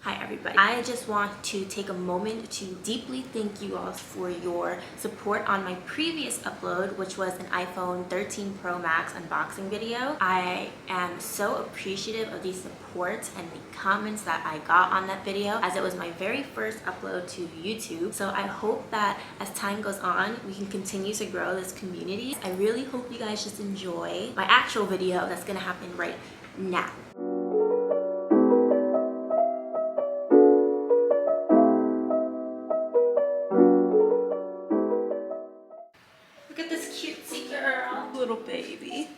Hi everybody. I just want to take a moment to deeply thank you all for your support on my previous upload, which was an iPhone 13 Pro Max unboxing video. I am so appreciative of the support and the comments that I got on that video, as it was my very first upload to YouTube. So I hope that as time goes on, we can continue to grow this community. I really hope you guys just enjoy my actual video that's gonna happen right now. Look at this cutesy girl. Little baby.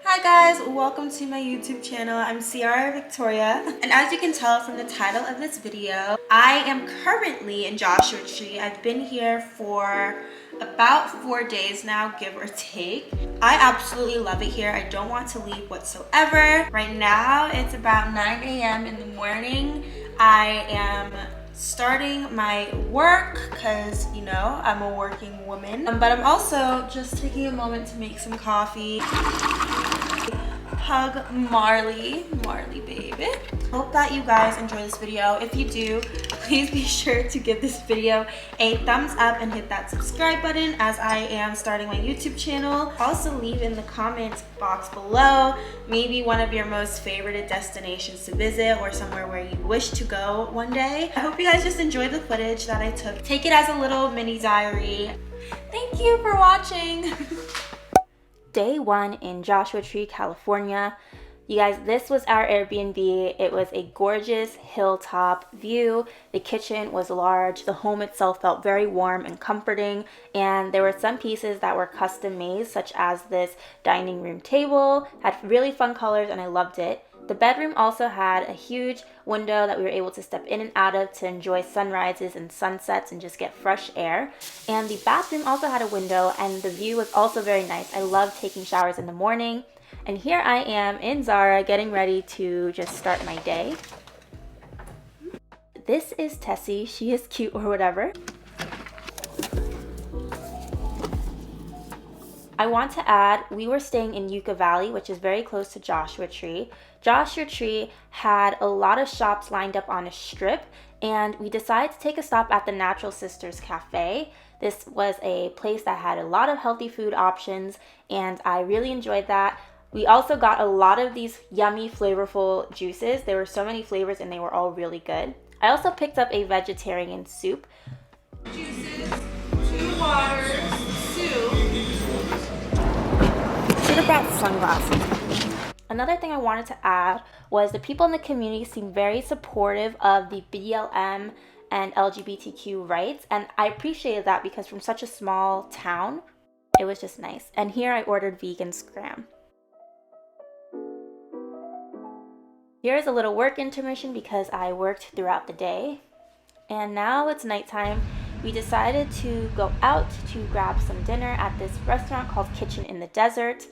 Hi guys, welcome to my YouTube channel. I'm Ciara Victoria, and as you can tell from the title of this video, I am currently in Joshua Tree. I've been here for about 4 days now, give or take. I absolutely love it here. I don't want to leave whatsoever. Right now, it's about 9 a.m. in the morning. I am starting my work because, you know, I'm a working woman. But I'm also just taking a moment to make some coffee. Hug Marley baby. Hope that you guys enjoy this video. If you do, please be sure to give this video a thumbs up and hit that subscribe button, as I am starting my YouTube channel. Also leave in the comments box below maybe one of your most favorited destinations to visit, or somewhere where you wish to go one day. I hope you guys just enjoyed the footage that I took. Take it as a little mini diary. Thank you for watching. Day 1 in Joshua Tree, California. You guys, this was our Airbnb. It was a gorgeous hilltop view. The kitchen was large. The home itself felt very warm and comforting. And there were some pieces that were custom made, such as this dining room table. Had really fun colors and I loved it. The bedroom also had a huge window that we were able to step in and out of to enjoy sunrises and sunsets and just get fresh air. And the bathroom also had a window, and the view was also very nice. I love taking showers in the morning. And here I am in Zara getting ready to just start my day. This is Tessie. She is cute, or whatever. I want to add, we were staying in Yucca Valley, which is very close to Joshua Tree. Joshua Tree had a lot of shops lined up on a strip, and we decided to take a stop at the Natural Sisters Cafe. This was a place that had a lot of healthy food options, and I really enjoyed that. We also got a lot of these yummy, flavorful juices. There were so many flavors and they were all really good. I also picked up a vegetarian soup. Juices, 2 waters, soup. Should have brought sunglasses. Another thing I wanted to add was the people in the community seemed very supportive of the BLM and LGBTQ rights, and I appreciated that because from such a small town, it was just nice. And here I ordered vegan scram. Here's a little work intermission because I worked throughout the day. And now it's nighttime. We decided to go out to grab some dinner at this restaurant called Kitchen in the Desert.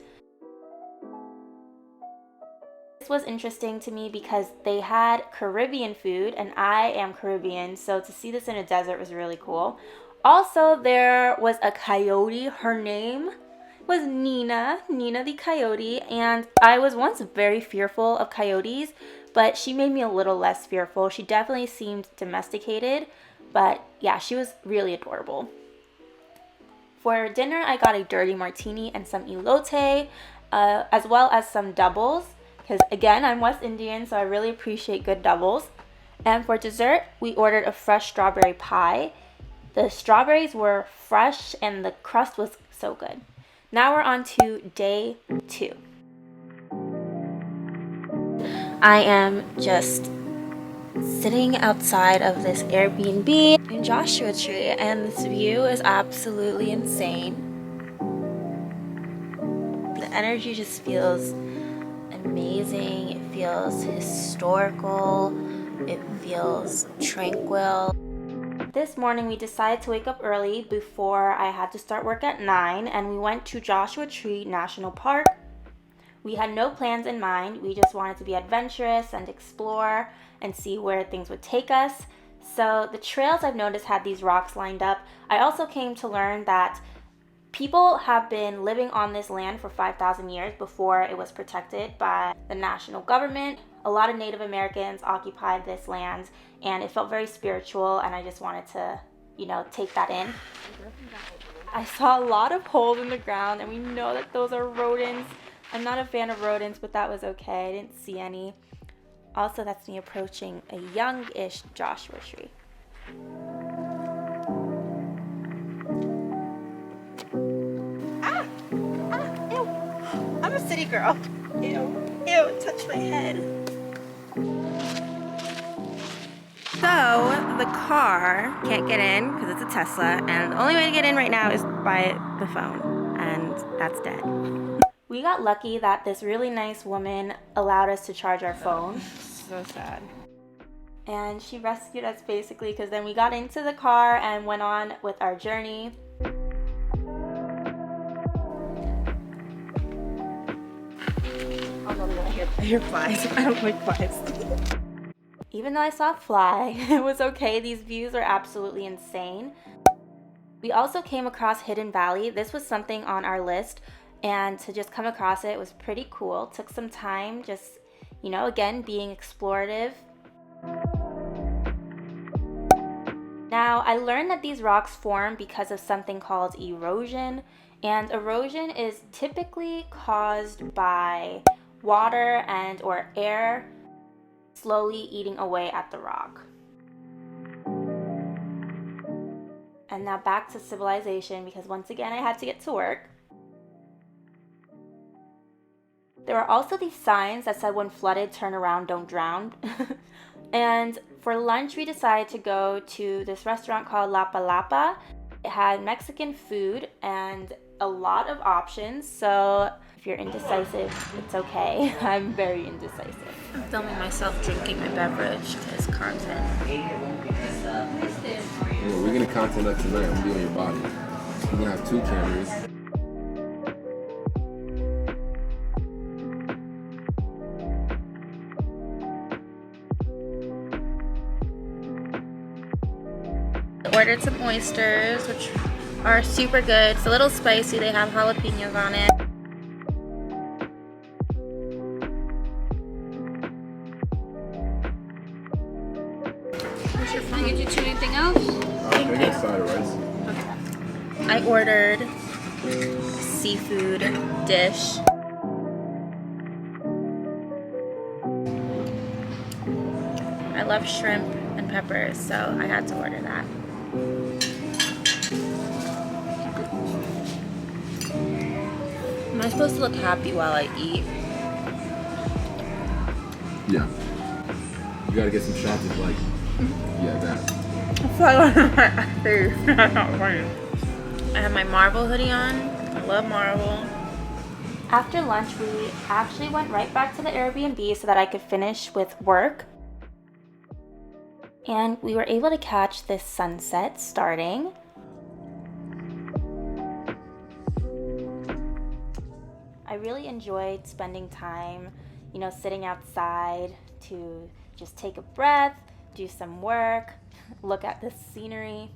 This was interesting to me because they had Caribbean food, and I am Caribbean, so to see this in a desert was really cool. Also, there was a coyote. Her name was Nina the coyote, and I was once very fearful of coyotes, but she made me a little less fearful. She definitely seemed domesticated, but yeah, she was really adorable. For dinner, I got a dirty martini and some elote, as well as some doubles, because again, I'm West Indian, so I really appreciate good doubles. And for dessert, we ordered a fresh strawberry pie. The strawberries were fresh and the crust was so good. Now we're on to day 2. I am just sitting outside of this Airbnb in Joshua Tree, and this view is absolutely insane. The energy just feels amazing. It feels historical. It feels tranquil. This morning we decided to wake up early before I had to start work at 9, and we went to Joshua Tree National Park. We had no plans in mind. We just wanted to be adventurous and explore and see where things would take us. So the trails I've noticed had these rocks lined up. I also came to learn that People have been living on this land for 5,000 years before it was protected by the national government. A lot of Native Americans occupied this land, and it felt very spiritual, and I just wanted to, you know, take that in. I saw a lot of holes in the ground, and we know that those are rodents. I'm not a fan of rodents, but that was okay. I didn't see any. Also, that's me approaching a young-ish Joshua tree. Ew. I'm a city girl. Ew, touch my head. So, the car can't get in because it's a Tesla, and the only way to get in right now is by the phone, and that's dead. We got lucky that this really nice woman allowed us to charge our phone. So sad. And she rescued us basically, because then we got into the car and went on with our journey. I hear flies. I don't like flies. Even though I saw a fly, it was okay. These views are absolutely insane. We also came across Hidden Valley. This was something on our list, and to just come across it was pretty cool. Took some time, just, you know, again, being explorative. Now, I learned that these rocks form because of something called erosion, and erosion is typically caused by water and or air slowly eating away at the rock. And now back to civilization, because once again I had to get to work. There are also these signs that said when flooded, turn around, don't drown. And for lunch we decided to go to this restaurant called La Palapa. It had Mexican food and a lot of options, so if you're indecisive, it's okay. I'm very indecisive. I'm filming myself drinking my beverage because content. Well, we're gonna content up tonight. I'm gonna be on your body. We're gonna have 2 cameras. I ordered some oysters, which are super good. It's a little spicy. They have jalapenos on it. Can I get you to anything else? I got side of rice. Okay. I ordered seafood dish. I love shrimp and peppers, so I had to order that. Am I supposed to look happy while I eat? Yeah. You gotta get some shots of like, yeah, that. I feel like my face. That's not funny. I have my Marvel hoodie on. I love Marvel. After lunch, we actually went right back to the Airbnb so that I could finish with work. And we were able to catch this sunset starting. I really enjoyed spending time, you know, sitting outside to just take a breath, do some work, look at the scenery.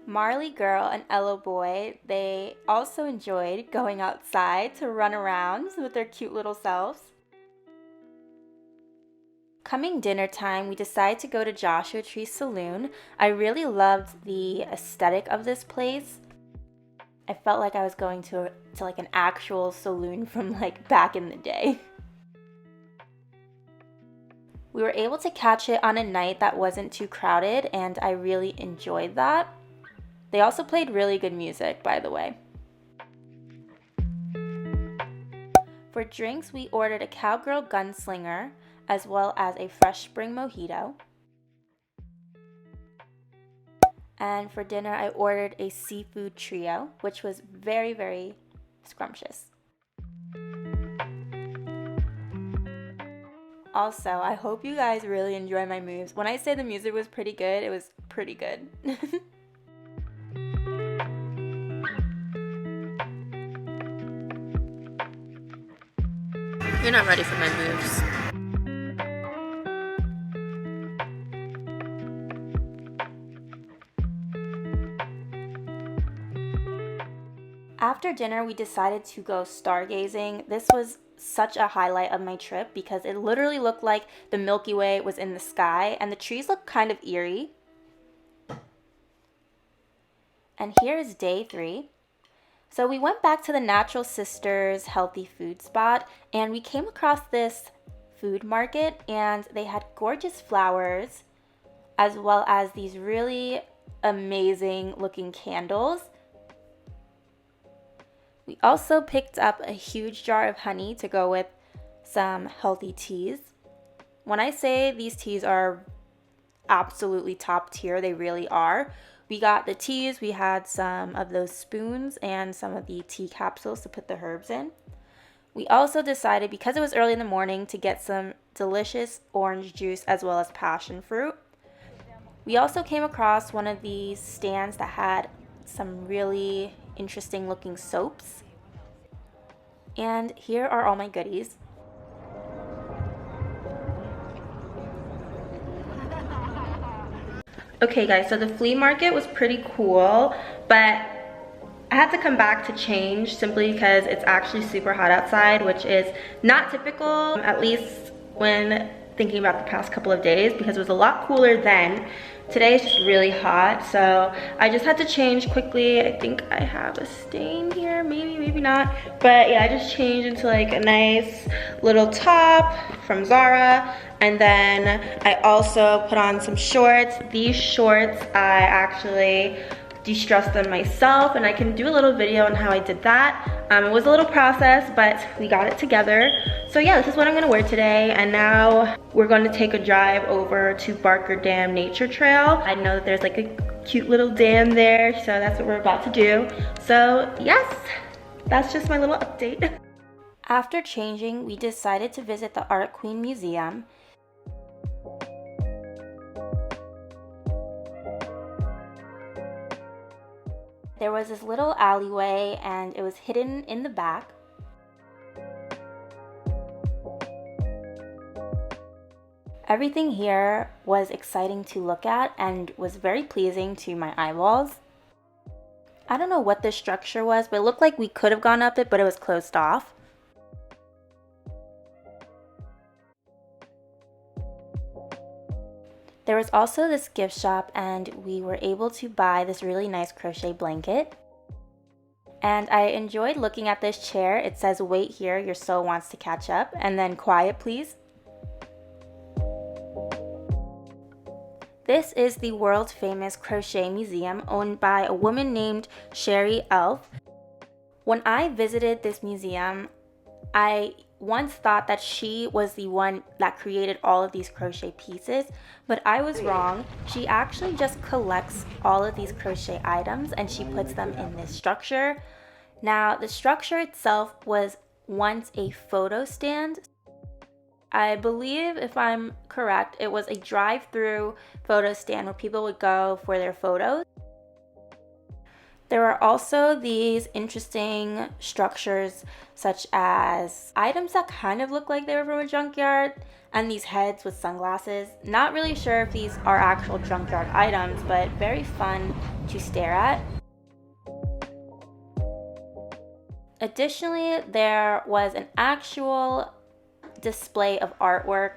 Marley Girl and Ella Boy, they also enjoyed going outside to run around with their cute little selves. Coming dinner time, we decided to go to Joshua Tree Saloon. I really loved the aesthetic of this place. I felt like I was going to like an actual saloon from like back in the day. We were able to catch it on a night that wasn't too crowded, and I really enjoyed that. They also played really good music, by the way. For drinks, we ordered a Cowgirl Gunslinger, as well as a fresh spring mojito. And for dinner, I ordered a seafood trio, which was very, very scrumptious. Also, I hope you guys really enjoy my moves. When I say the music was pretty good, it was pretty good. not ready for my moves. After dinner, we decided to go stargazing. This was such a highlight of my trip because it literally looked like the Milky Way was in the sky, and the trees looked kind of eerie. And here is day 3. So we went back to the Natural Sisters healthy food spot, and we came across this food market, and they had gorgeous flowers as well as these really amazing looking candles. We also picked up a huge jar of honey to go with some healthy teas. When I say these teas are absolutely top tier, they really are. We got the teas, we had some of those spoons and some of the tea capsules to put the herbs in. We also decided, because it was early in the morning, to get some delicious orange juice as well as passion fruit. We also came across one of these stands that had some really interesting looking soaps. And here are all my goodies. Okay guys, so the flea market was pretty cool, but I had to come back to change simply because it's actually super hot outside, which is not typical, at least when thinking about the past couple of days, because it was a lot cooler then. Today is just really hot, so I just had to change quickly. I think I have a stain here, maybe not. But yeah, I just changed into like a nice little top from Zara. And then I also put on some shorts. These shorts, I actually de-stressed them myself, and I can do a little video on how I did that. It was a little process, but we got it together. So yeah, this is what I'm gonna wear today, and now we're gonna take a drive over to Barker Dam Nature Trail. I know that there's like a cute little dam there, so that's what we're about to do. So yes, that's just my little update. After changing, we decided to visit the Art Queen Museum. There was this little alleyway, and it was hidden in the back. Everything here was exciting to look at and was very pleasing to my eyeballs. I don't know what this structure was, but it looked like we could have gone up it, but it was closed off. There was also this gift shop, and we were able to buy this really nice crochet blanket. And I enjoyed looking at this chair. It says, "Wait here, your soul wants to catch up," and then "Quiet, please." This is the world famous crochet museum owned by a woman named Sherry Elf. When I visited this museum, I once thought that she was the one that created all of these crochet pieces, but I was wrong. She actually just collects all of these crochet items and she puts them in this structure. Now, the structure itself was once a photo stand. I believe, if I'm correct, it was a drive-through photo stand where people would go for their photos. There are also these interesting structures, such as items that kind of look like they were from a junkyard, and these heads with sunglasses. Not really sure if these are actual junkyard items, but very fun to stare at. Additionally, there was an actual display of artwork,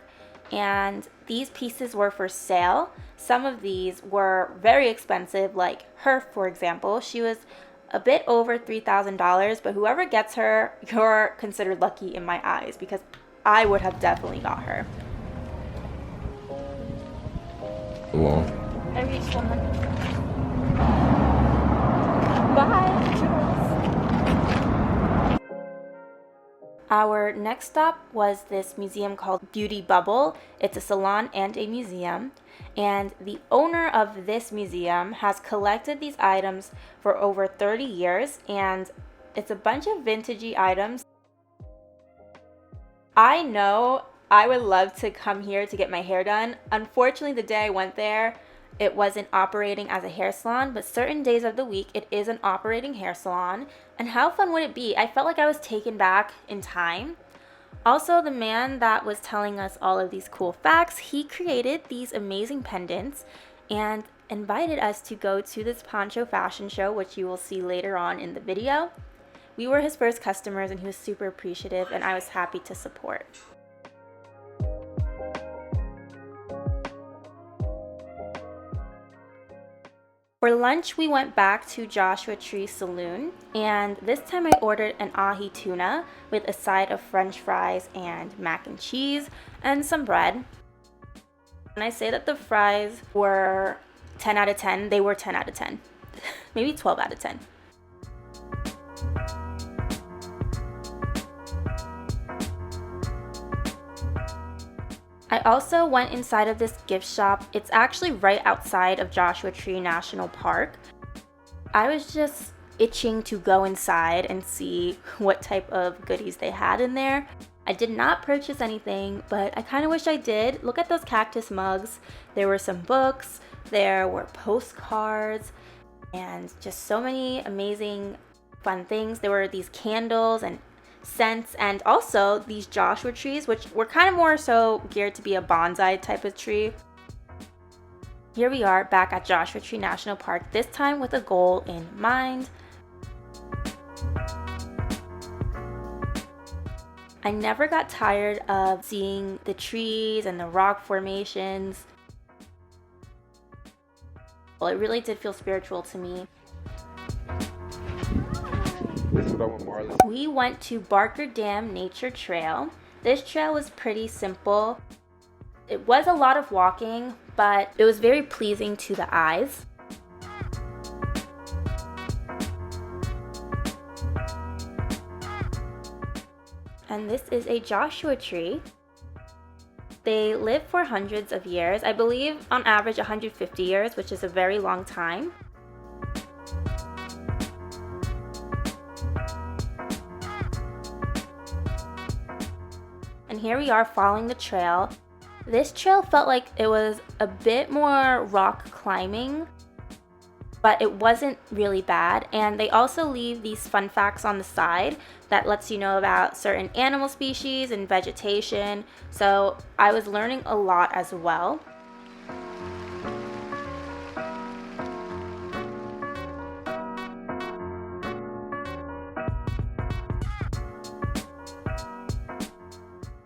and these pieces were for sale. Some of these were very expensive, like her, for example. She was a bit over $3,000, but whoever gets her, you're considered lucky in my eyes, because I would have definitely got her. Wow. I reached 100. Bye. Our next stop was this museum called Beauty Bubble. It's a salon and a museum, and the owner of this museum has collected these items for over 30 years, and it's a bunch of vintagey items. I know I would love to come here to get my hair done. Unfortunately, the day I went there, it wasn't operating as a hair salon, but certain days of the week it is an operating hair salon. And how fun would it be? I felt like I was taken back in time. Also, the man that was telling us all of these cool facts, he created these amazing pendants and invited us to go to this poncho fashion show, which you will see later on in the video. We were his first customers and he was super appreciative, and I was happy to support. For lunch, we went back to Joshua Tree Saloon, and this time I ordered an ahi tuna with a side of french fries and mac and cheese and some bread. When I say that the fries were 10 out of 10, they were 10 out of 10. Maybe 12 out of 10. I also went inside of this gift shop. It's actually right outside of Joshua Tree National Park. I was just itching to go inside and see what type of goodies they had in there. I did not purchase anything, but I kind of wish I did. Look at those cactus mugs. There were some books, there were postcards, and just so many amazing fun things. There were these candles and scents, and also these Joshua trees, which were kind of more so geared to be a bonsai type of tree. Here we are back at Joshua Tree National Park, this time with a goal in mind. I never got tired of seeing the trees and the rock formations. Well, it really did feel spiritual to me. We went to Barker Dam Nature Trail. This trail was pretty simple. It was a lot of walking, but it was very pleasing to the eyes. And this is a Joshua tree. They live for hundreds of years. I believe on average 150 years, which is a very long time. And here we are following the trail. This trail felt like it was a bit more rock climbing, but it wasn't really bad. And they also leave these fun facts on the side that lets you know about certain animal species and vegetation. So I was learning a lot as well.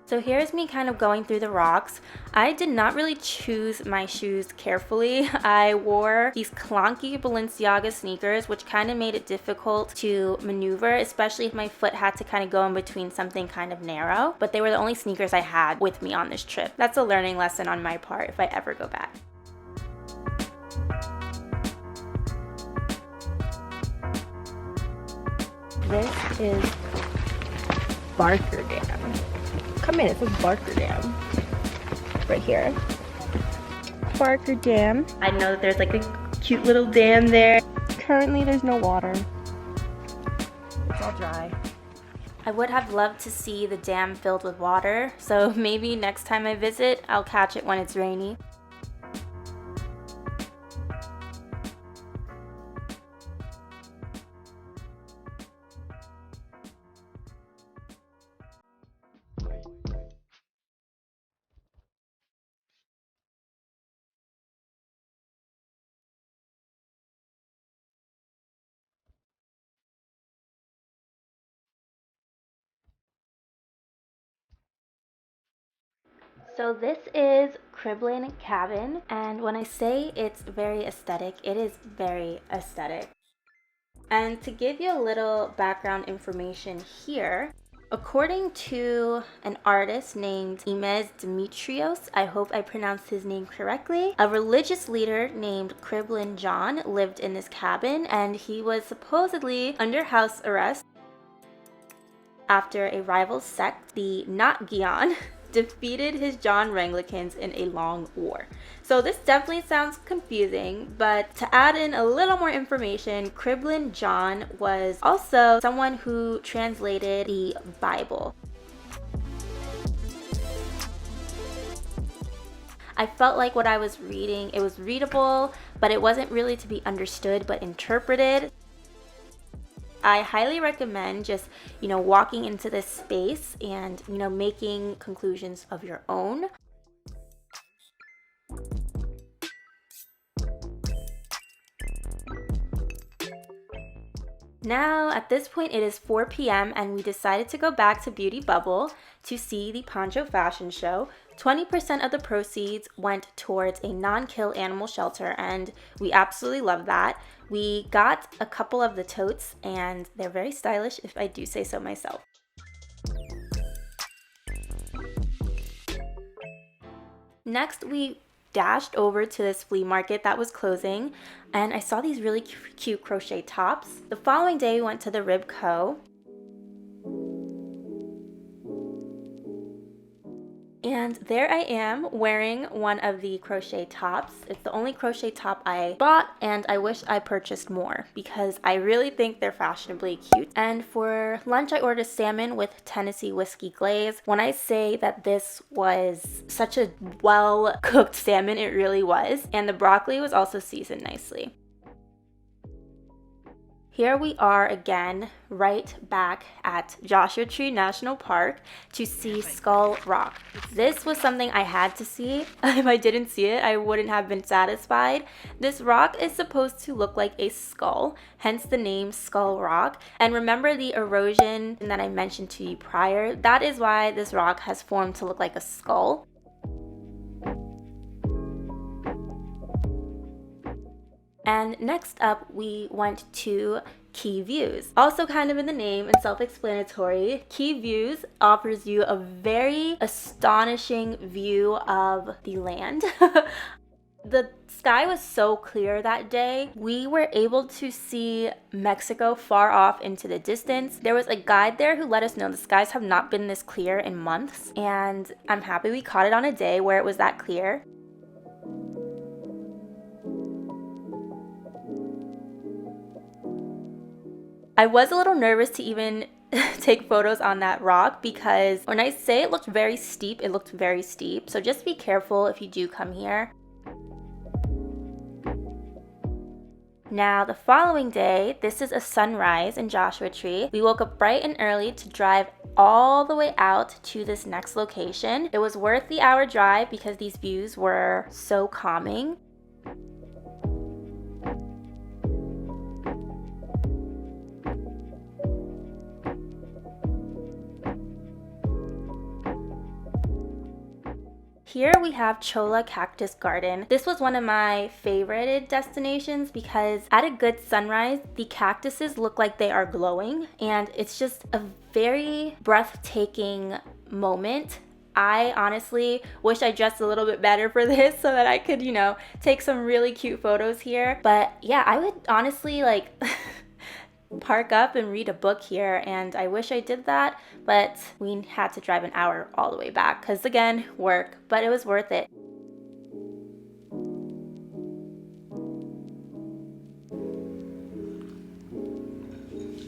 So here's me kind of going through the rocks. I did not really choose my shoes carefully. I wore these clunky Balenciaga sneakers, which kind of made it difficult to maneuver, especially if my foot had to kind of go in between something kind of narrow. But they were the only sneakers I had with me on this trip. That's a learning lesson on my part if I ever go back. This is Barker Dam. Come in, it says Barker Dam right here. Barker Dam. I know that there's like a cute little dam there. Currently there's no water. It's all dry. I would have loved to see the dam filled with water, so maybe next time I visit, I'll catch it when it's rainy. So this is Criblin Cabin, and when I say it's very aesthetic, it is very aesthetic. And to give you a little background information here, according to an artist named Imez Demetrios, I hope I pronounced his name correctly, a religious leader named Criblin John lived in this cabin, and he was supposedly under house arrest after a rival sect, the Not Gion, defeated his John Ranglicans in a long war. So this definitely sounds confusing, but to add in a little more information, Criblin John was also someone who translated the Bible. I felt like what I was reading, it was readable, but it wasn't really to be understood but interpreted. I highly recommend just, walking into this space and, making conclusions of your own. Now, at this point, it is 4 p.m. and we decided to go back to Beauty Bubble to see the poncho fashion show. 20% of the proceeds went towards a non-kill animal shelter, and we absolutely love that. We got a couple of the totes, and they're very stylish, if I do say so myself. Next, we dashed over to this flea market that was closing, and I saw these really cute crochet tops. The following day, we went to the Rib Co. And there I am wearing one of the crochet tops. It's the only crochet top I bought, and I wish I purchased more because I really think they're fashionably cute. And for lunch, I ordered salmon with Tennessee whiskey glaze. When I say that this was such a well-cooked salmon, it really was. And the broccoli was also seasoned nicely. Here we are again, right back at Joshua Tree National Park to see Skull Rock. This was something I had to see. If I didn't see it, I wouldn't have been satisfied. This rock is supposed to look like a skull, hence the name Skull Rock. And remember the erosion that I mentioned to you prior? That is why this rock has formed to look like a skull. And next up, we went to Key Views. Also kind of in the name and self-explanatory, Key Views offers you a very astonishing view of the land. The sky was so clear that day. We were able to see Mexico far off into the distance. There was a guide there who let us know the skies have not been this clear in months, and I'm happy we caught it on a day where it was that clear. I was a little nervous to even take photos on that rock because when I say it looked very steep, it looked very steep. So just be careful if you do come here. Now, the following day, this is a sunrise in Joshua Tree. We woke up bright and early to drive all the way out to this next location. It was worth the hour drive because these views were so calming. Here we have Cholla Cactus Garden. This was one of my favorited destinations because at a good sunrise, the cactuses look like they are glowing, and it's just a very breathtaking moment. I honestly wish I dressed a little bit better for this so that I could, take some really cute photos here. But yeah, I would honestly park up and read a book here, and I wish I did that, but we had to drive an hour all the way back because, again, work, but it was worth it.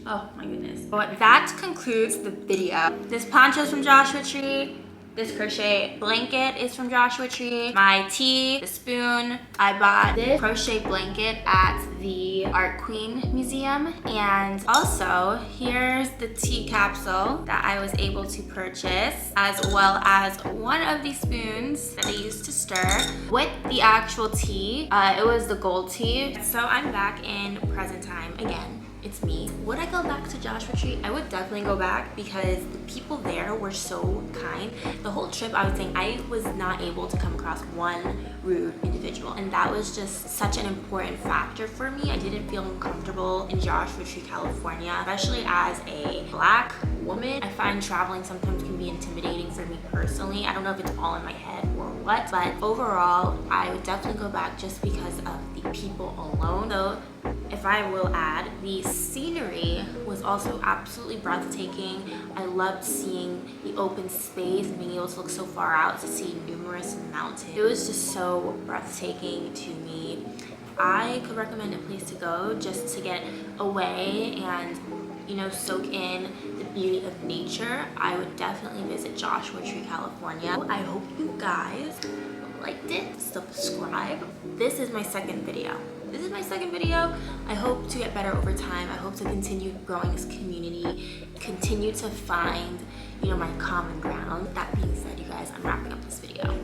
Oh my goodness. But that concludes the video. This poncho is from Joshua Tree. This crochet blanket is from Joshua Tree. My tea, the spoon. I bought this crochet blanket at the Art Queen Museum. And also, here's the tea capsule that I was able to purchase, as well as one of these spoons that I used to stir with the actual tea. It was the gold tea. So I'm back in present time again. It's me. Would I go back to Joshua Tree? I would definitely go back because the people there were so kind. The whole trip, I was saying, I was not able to come across one rude individual, and that was just such an important factor for me. I didn't feel uncomfortable in Joshua Tree, California, especially as a Black woman. I find traveling sometimes can be intimidating for me personally. I don't know if it's all in my head or what, but overall, I would definitely go back just because of the people alone. Though, if I will add, the scenery was also absolutely breathtaking. I loved seeing the open space and being able to look so far out to see numerous mountains. It was just so breathtaking to me. I could recommend a place to go just to get away and, soak in the beauty of nature. I would definitely visit Joshua Tree, California. I hope you guys liked it, subscribe. This is my second video. I hope to get better over time. I hope to continue growing this community, continue to find, you know, my common ground. That being said, you guys, I'm wrapping up this video.